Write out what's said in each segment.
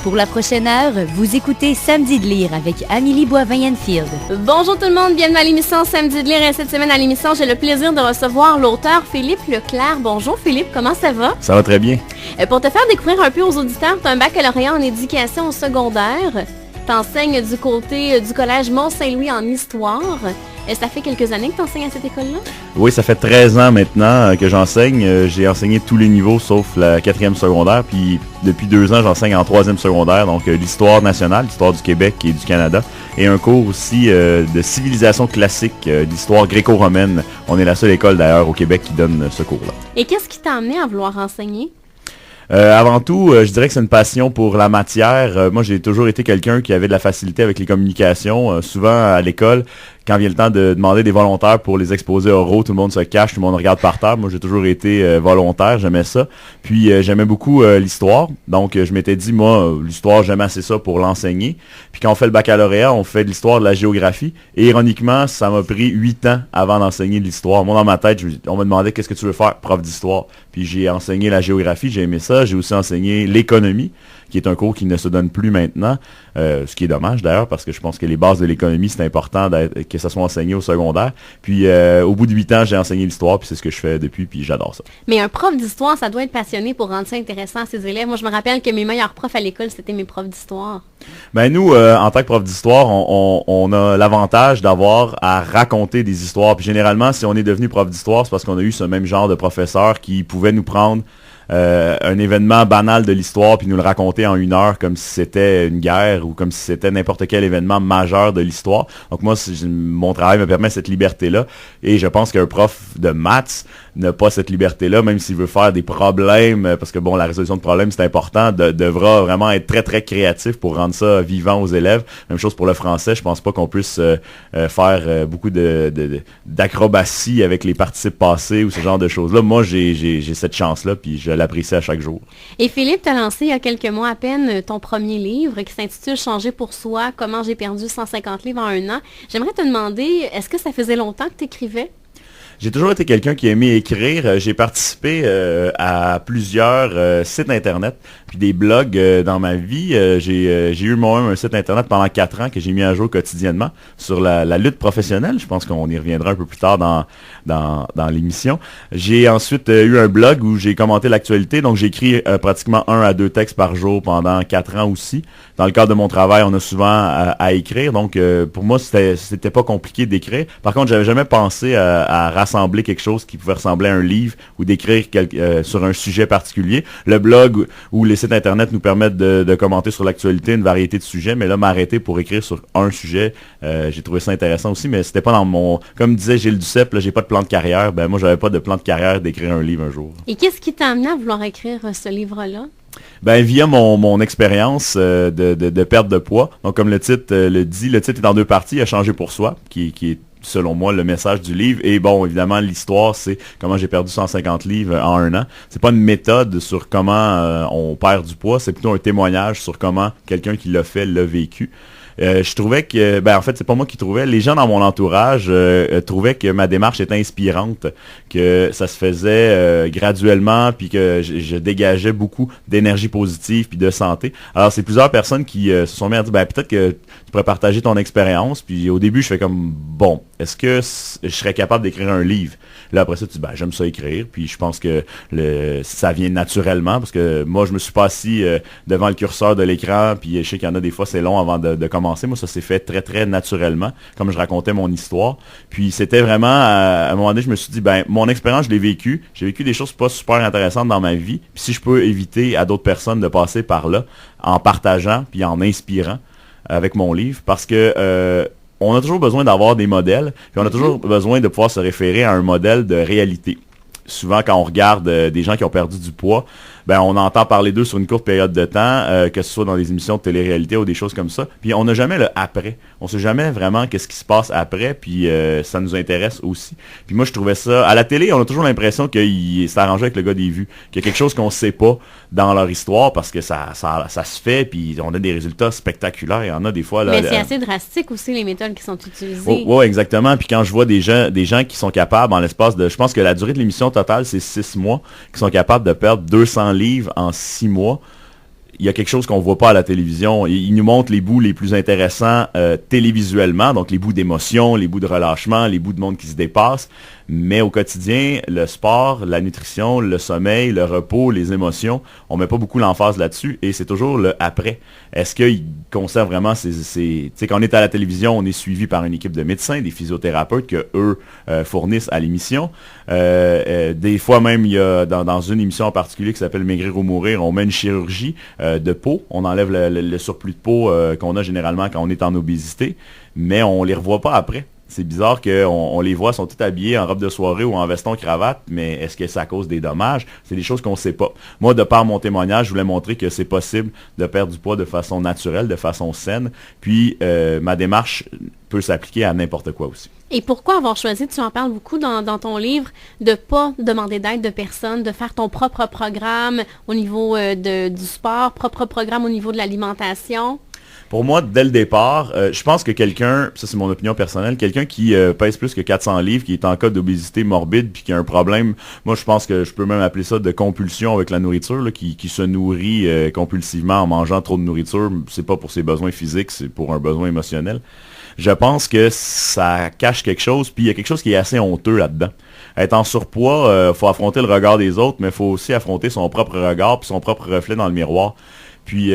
Pour la prochaine heure, vous écoutez Samedi de lire avec Amélie Boivin-Enfield. Bonjour tout le monde, bienvenue à l'émission Samedi de lire. Et cette semaine à l'émission, j'ai le plaisir de recevoir l'auteur Philippe Leclerc. Bonjour Philippe, comment ça va? Ça va très bien. Pour te faire découvrir un peu aux auditeurs, tu as un baccalauréat en éducation au secondaire. Tu enseignes du côté du collège Mont-Saint-Louis en histoire. Ça fait quelques années que tu enseignes à cette école-là? Oui, ça fait 13 ans maintenant que j'enseigne. J'ai enseigné tous les niveaux sauf la 4e secondaire. Puis depuis 2 ans, j'enseigne en 3e secondaire. Donc l'histoire nationale, l'histoire du Québec et du Canada. Et un cours aussi de civilisation classique, d'histoire gréco-romaine. On est la seule école d'ailleurs au Québec qui donne ce cours-là. Et qu'est-ce qui t'a amené à vouloir enseigner? Avant tout, je dirais que c'est une passion pour la matière. Moi, j'ai toujours été quelqu'un qui avait de la facilité avec les communications. Souvent, à l'école, quand vient le temps de demander des volontaires pour les exposés oraux, tout le monde se cache, tout le monde regarde par terre. Moi, j'ai toujours été volontaire, j'aimais ça. Puis, j'aimais beaucoup l'histoire. Donc, je m'étais dit, moi, l'histoire, j'aime assez ça pour l'enseigner. Puis, quand on fait le baccalauréat, on fait de l'histoire, de la géographie. Et ironiquement, ça m'a pris 8 ans avant d'enseigner de l'histoire. Moi, dans ma tête, on me demandait, qu'est-ce que tu veux faire? Prof d'histoire. Puis, j'ai enseigné la géographie, j'ai aimé ça. J'ai aussi enseigné l'économie, qui est un cours qui ne se donne plus maintenant, ce qui est dommage d'ailleurs, parce que je pense que les bases de l'économie, c'est important que ça soit enseigné au secondaire. Puis au bout de 8 ans, j'ai enseigné l'histoire, puis c'est ce que je fais depuis, puis j'adore ça. Mais un prof d'histoire, ça doit être passionné pour rendre ça intéressant à ses élèves. Moi, je me rappelle que mes meilleurs profs à l'école, c'était mes profs d'histoire. Ben nous, en tant que prof d'histoire, on a l'avantage d'avoir à raconter des histoires. Puis généralement, si on est devenu prof d'histoire, c'est parce qu'on a eu ce même genre de professeur qui pouvait nous prendre un événement banal de l'histoire puis nous le raconter en 1 heure comme si c'était une guerre ou comme si c'était n'importe quel événement majeur de l'histoire. Donc moi, mon travail me permet cette liberté-là et je pense qu'un prof de maths n'a pas cette liberté-là, même s'il veut faire des problèmes, parce que bon, la résolution de problèmes, c'est important, devra vraiment être très, très créatif pour rendre ça vivant aux élèves. Même chose pour le français, je pense pas qu'on puisse faire beaucoup d'acrobatie avec les participes passés ou ce genre de choses-là. Moi, j'ai cette chance-là, puis je l'apprécie à chaque jour. Et Philippe, tu as lancé il y a quelques mois à peine ton premier livre qui s'intitule « Changer pour soi, comment j'ai perdu 150 livres en 1 an ». J'aimerais te demander, est-ce que ça faisait longtemps que tu écrivais? J'ai toujours été quelqu'un qui aimait écrire. J'ai participé à plusieurs sites Internet, puis des blogs dans ma vie. J'ai eu moi-même un site Internet pendant 4 ans que j'ai mis à jour quotidiennement sur la lutte professionnelle. Je pense qu'on y reviendra un peu plus tard dans l'émission. J'ai ensuite eu un blog où j'ai commenté l'actualité. Donc, j'ai écrit pratiquement 1 à 2 textes par jour pendant 4 ans aussi. Dans le cadre de mon travail, on a souvent à écrire. Donc, pour moi, c'était pas compliqué d'écrire. Par contre, j'avais jamais pensé à rassembler quelque chose qui pouvait ressembler à un livre ou d'écrire sur un sujet particulier. Le blog ou les sites Internet nous permettent de commenter sur l'actualité une variété de sujets, mais là, m'arrêter pour écrire sur un sujet, j'ai trouvé ça intéressant aussi, mais c'était pas dans mon... Comme disait Gilles Duceppe, là, j'ai pas de plan de carrière. Ben moi, j'avais pas de plan de carrière d'écrire un livre un jour. Et qu'est-ce qui t'a amené à vouloir écrire ce livre-là? Ben via mon expérience de perte de poids. Donc comme le titre le dit, le titre est en 2 parties, à changer pour soi, qui est selon moi le message du livre. Et bon, évidemment, l'histoire, c'est comment j'ai perdu 150 livres en 1 an. C'est pas une méthode sur comment on perd du poids, c'est plutôt un témoignage sur comment quelqu'un qui l'a fait l'a vécu. Je trouvais que, en fait, c'est pas moi qui trouvais, les gens dans mon entourage trouvaient que ma démarche était inspirante, que ça se faisait graduellement, puis que je dégageais beaucoup d'énergie positive puis de santé. Alors, c'est plusieurs personnes qui se sont mis à dire, peut-être que tu pourrais partager ton expérience. Puis au début, je fais comme, bon, est-ce que je serais capable d'écrire un livre? Là, après ça, tu dis, j'aime ça écrire, puis je pense que ça vient naturellement, parce que moi, je me suis pas assis devant le curseur de l'écran, puis je sais qu'il y en a des fois, c'est long avant de commencer. Moi, ça s'est fait très, très naturellement, comme je racontais mon histoire. Puis c'était vraiment, à un moment donné, je me suis dit, mon expérience, je l'ai vécue. J'ai vécu des choses pas super intéressantes dans ma vie. Puis si je peux éviter à d'autres personnes de passer par là, en partageant, puis en inspirant avec mon livre, parce que on a toujours besoin d'avoir des modèles, puis on a toujours besoin de pouvoir se référer à un modèle de réalité. Souvent, quand on regarde des gens qui ont perdu du poids, on entend parler d'eux sur une courte période de temps, que ce soit dans des émissions de télé-réalité ou des choses comme ça. Puis on n'a jamais le après. On sait jamais vraiment qu'est-ce qui se passe après, puis ça nous intéresse aussi. Puis moi, je trouvais ça... À la télé, on a toujours l'impression qu'il s'est arrangé avec le gars des vues, qu'il y a quelque chose qu'on sait pas dans leur histoire, parce que ça se fait, puis on a des résultats spectaculaires. Il y en a des fois... Là, mais c'est assez drastique aussi, les méthodes qui sont utilisées. Oui, exactement. Puis quand je vois des gens qui sont capables, en l'espace de... Je pense que la durée de l'émission totale, c'est 6 mois, qui sont capables de perdre 200 livres en 6 mois. il y a quelque chose qu'on voit pas à la télévision. Il nous montre les bouts les plus intéressants télévisuellement, donc les bouts d'émotion, les bouts de relâchement, les bouts de monde qui se dépasse. Mais au quotidien, le sport, la nutrition, le sommeil, le repos, les émotions, on met pas beaucoup l'emphase là-dessus et c'est toujours le après. Est-ce qu'ils conservent vraiment tu sais, quand on est à la télévision, on est suivi par une équipe de médecins, des physiothérapeutes que eux fournissent à l'émission. Des fois même, il y a dans une émission en particulier qui s'appelle Maigrir ou mourir, on met une chirurgie de peau. On enlève le surplus de peau qu'on a généralement quand on est en obésité, mais on les revoit pas après. C'est bizarre qu'on les voit, sont tous habillés en robe de soirée ou en veston-cravate, mais est-ce que c'est à cause des dommages? C'est des choses qu'on ne sait pas. Moi, de par mon témoignage, je voulais montrer que c'est possible de perdre du poids de façon naturelle, de façon saine. Puis, ma démarche peut s'appliquer à n'importe quoi aussi. Et pourquoi avoir choisi, tu en parles beaucoup dans ton livre, de ne pas demander d'aide de personne, de faire ton propre programme au niveau du sport, propre programme au niveau de l'alimentation? Pour moi, dès le départ, je pense que quelqu'un, ça c'est mon opinion personnelle, quelqu'un qui pèse plus que 400 livres, qui est en cas d'obésité morbide, puis qui a un problème, moi je pense que je peux même appeler ça de compulsion avec la nourriture, là, qui se nourrit compulsivement en mangeant trop de nourriture, c'est pas pour ses besoins physiques, c'est pour un besoin émotionnel. Je pense que ça cache quelque chose, puis il y a quelque chose qui est assez honteux là-dedans. Être en surpoids, faut affronter le regard des autres, mais il faut aussi affronter son propre regard, puis son propre reflet dans le miroir. Puis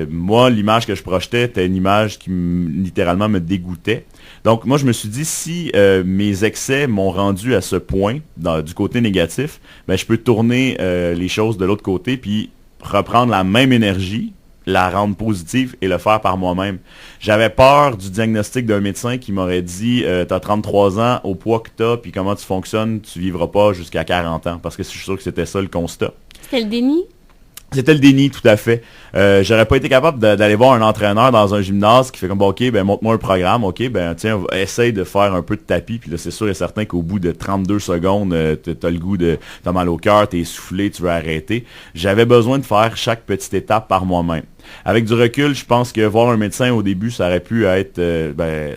moi, l'image que je projetais était une image qui littéralement me dégoûtait. Donc moi, je me suis dit, si mes excès m'ont rendu à ce point, du côté négatif, ben, je peux tourner les choses de l'autre côté, puis reprendre la même énergie, la rendre positive et le faire par moi-même. J'avais peur du diagnostic d'un médecin qui m'aurait dit t'as 33 ans, au poids que t'as, puis comment tu fonctionnes, tu vivras pas jusqu'à 40 ans. Parce que je suis sûr que c'était ça le constat. C'était le déni? C'était le déni, tout à fait. J'aurais pas été capable d'aller voir un entraîneur dans un gymnase qui fait comme, bon, OK, ben montre-moi un programme, OK, ben tiens, essaye de faire un peu de tapis, puis là, c'est sûr et certain qu'au bout de 32 secondes, t'as le goût t'as mal au cœur, t'es essoufflé, tu veux arrêter. J'avais besoin de faire chaque petite étape par moi-même. Avec du recul, je pense que voir un médecin au début, ça aurait pu être,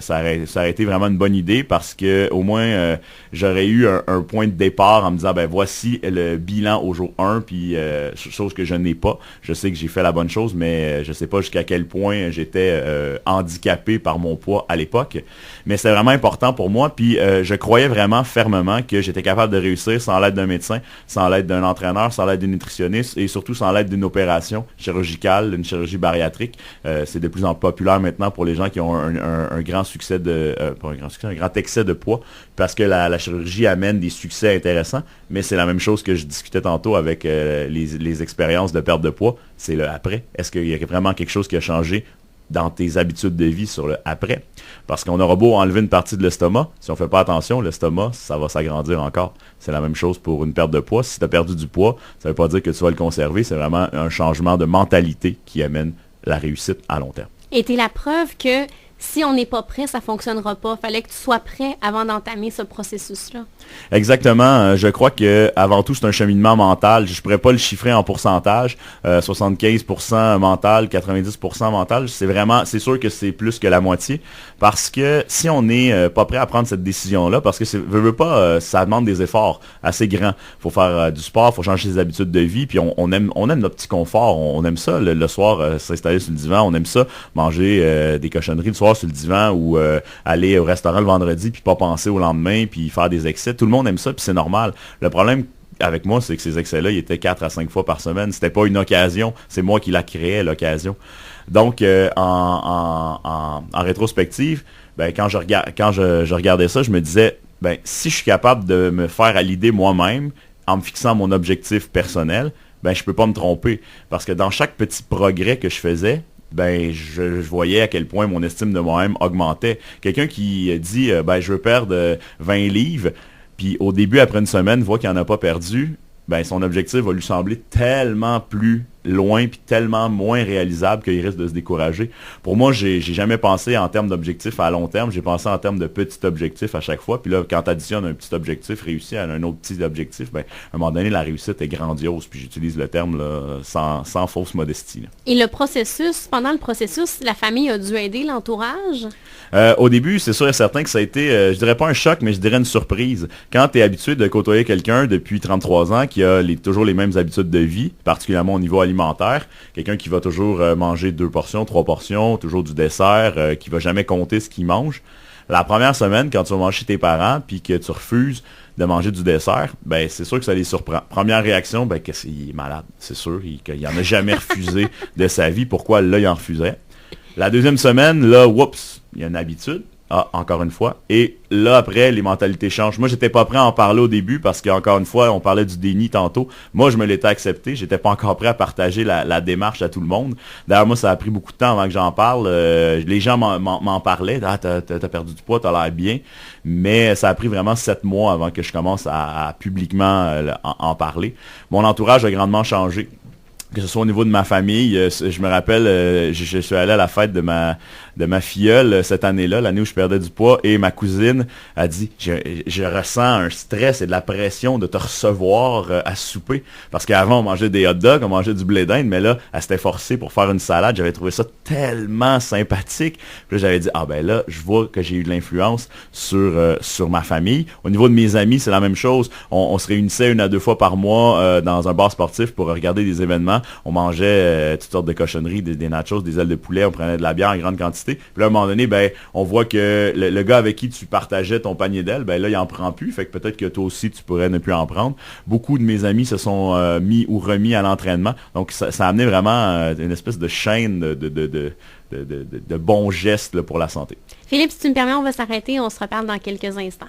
ça aurait été vraiment une bonne idée parce que au moins j'aurais eu un point de départ en me disant, ben voici le bilan au jour 1, puis chose que je n'ai pas. Je sais que j'ai fait la bonne chose, mais je sais pas jusqu'à quel point j'étais handicapé par mon poids à l'époque. Mais c'est vraiment important pour moi, puis je croyais vraiment fermement que j'étais capable de réussir sans l'aide d'un médecin, sans l'aide d'un entraîneur, sans l'aide d'une nutritionniste et surtout sans l'aide d'une opération chirurgicale, une chirurgie bariatrique. C'est de plus en plus populaire maintenant pour les gens qui ont un grand succès pas un grand succès, un grand excès de poids, parce que la chirurgie amène des succès intéressants, mais c'est la même chose que je discutais tantôt avec les expériences de perte de poids, c'est le après. Est-ce qu'il y a vraiment quelque chose qui a changé dans tes habitudes de vie sur le après? Parce qu'on aura beau enlever une partie de l'estomac, si on ne fait pas attention, l'estomac, ça va s'agrandir encore. C'est la même chose pour une perte de poids. Si tu as perdu du poids, ça ne veut pas dire que tu vas le conserver. C'est vraiment un changement de mentalité qui amène la réussite à long terme. Et t'es la preuve que si on n'est pas prêt, ça ne fonctionnera pas. Fallait que tu sois prêt avant d'entamer ce processus-là. Exactement. Je crois que avant tout, c'est un cheminement mental. Je ne pourrais pas le chiffrer en pourcentage. 75% mental, 90% mental. C'est sûr que c'est plus que la moitié. Parce que si on n'est pas prêt à prendre cette décision-là, parce que veut pas, ça demande des efforts assez grands. Il faut faire du sport, il faut changer ses habitudes de vie. Puis on aime notre petit confort. On aime ça le soir, s'installer sur le divan. On aime ça, manger des cochonneries le soir sur le divan ou aller au restaurant le vendredi puis pas penser au lendemain puis faire des excès. Tout le monde aime ça puis c'est normal. Le problème avec moi, c'est que ces excès-là, ils étaient 4 à 5 fois par semaine. C'était pas une occasion, c'est moi qui la créais, l'occasion. Donc, en rétrospective, ben, quand je regardais ça, je me disais, ben, si je suis capable de me faire à l'idée moi-même, en me fixant mon objectif personnel, ben, je peux pas me tromper. Parce que dans chaque petit progrès que je faisais, ben je voyais à quel point mon estime de moi-même augmentait. Quelqu'un qui dit ben je veux perdre 20 livres, puis au début, après une semaine, voit qu'il n'en a pas perdu, ben son objectif va lui sembler tellement plus loin puis tellement moins réalisable qu'il risque de se décourager. Pour moi, j'ai jamais pensé en termes d'objectifs à long terme, j'ai pensé en termes de petits objectifs à chaque fois. Puis là, quand tu additionnes un petit objectif réussi à un autre petit objectif, ben, à un moment donné, la réussite est grandiose. Puis j'utilise le terme là, sans fausse modestie. Là. Et le processus, pendant le processus, la famille a dû aider l'entourage? Au début, c'est sûr et certain que ça a été, je dirais pas un choc, mais je dirais une surprise. Quand tu es habitué de côtoyer quelqu'un depuis 33 ans qui a toujours les mêmes habitudes de vie, particulièrement au niveau alimentaire, alimentaire. Quelqu'un qui va toujours manger 2 portions, 3 portions, toujours du dessert, qui va jamais compter ce qu'il mange. La première semaine, quand tu vas manger chez tes parents, puis que tu refuses de manger du dessert, ben c'est sûr que ça les surprend. Première réaction, ben qu'il est malade. C'est sûr, qu'il en a jamais refusé de sa vie. Pourquoi là, il en refuserait? La deuxième semaine, là, oups, il y a une habitude. Ah, encore une fois. Et là, après, les mentalités changent. Moi, j'étais pas prêt à en parler au début parce qu'encore une fois, on parlait du déni tantôt. Moi, je me l'étais accepté. J'étais pas encore prêt à partager la démarche à tout le monde. D'ailleurs, moi, ça a pris beaucoup de temps avant que j'en parle. Les gens m'en parlaient. Ah, t'as perdu du poids, t'as l'air bien. Mais ça a pris vraiment 7 mois avant que je commence à publiquement en parler. Mon entourage a grandement changé. Que ce soit au niveau de ma famille, je me rappelle, je suis allé à la fête de ma filleule cette année-là, l'année où je perdais du poids, et ma cousine a dit, je ressens un stress et de la pression de te recevoir à souper, parce qu'avant on mangeait des hot dogs, on mangeait du blé d'Inde, mais là, elle s'était forcée pour faire une salade, j'avais trouvé ça tellement sympathique, puis là j'avais dit, ah ben là, je vois que j'ai eu de l'influence sur ma famille. Au niveau de mes amis, c'est la même chose, on se réunissait 1 à 2 fois par mois dans un bar sportif pour regarder des événements. On mangeait toutes sortes de cochonneries, des nachos, des ailes de poulet, on prenait de la bière en grande quantité. Puis là, à un moment donné, ben, on voit que le gars avec qui tu partageais ton panier d'ailes, ben là, il en prend plus. Fait que peut-être que toi aussi, tu pourrais ne plus en prendre. Beaucoup de mes amis se sont mis ou remis à l'entraînement. Donc, ça a amené vraiment une espèce de chaîne de bons gestes là, pour la santé. Philippe, si tu me permets, on va s'arrêter. On se reparle dans quelques instants.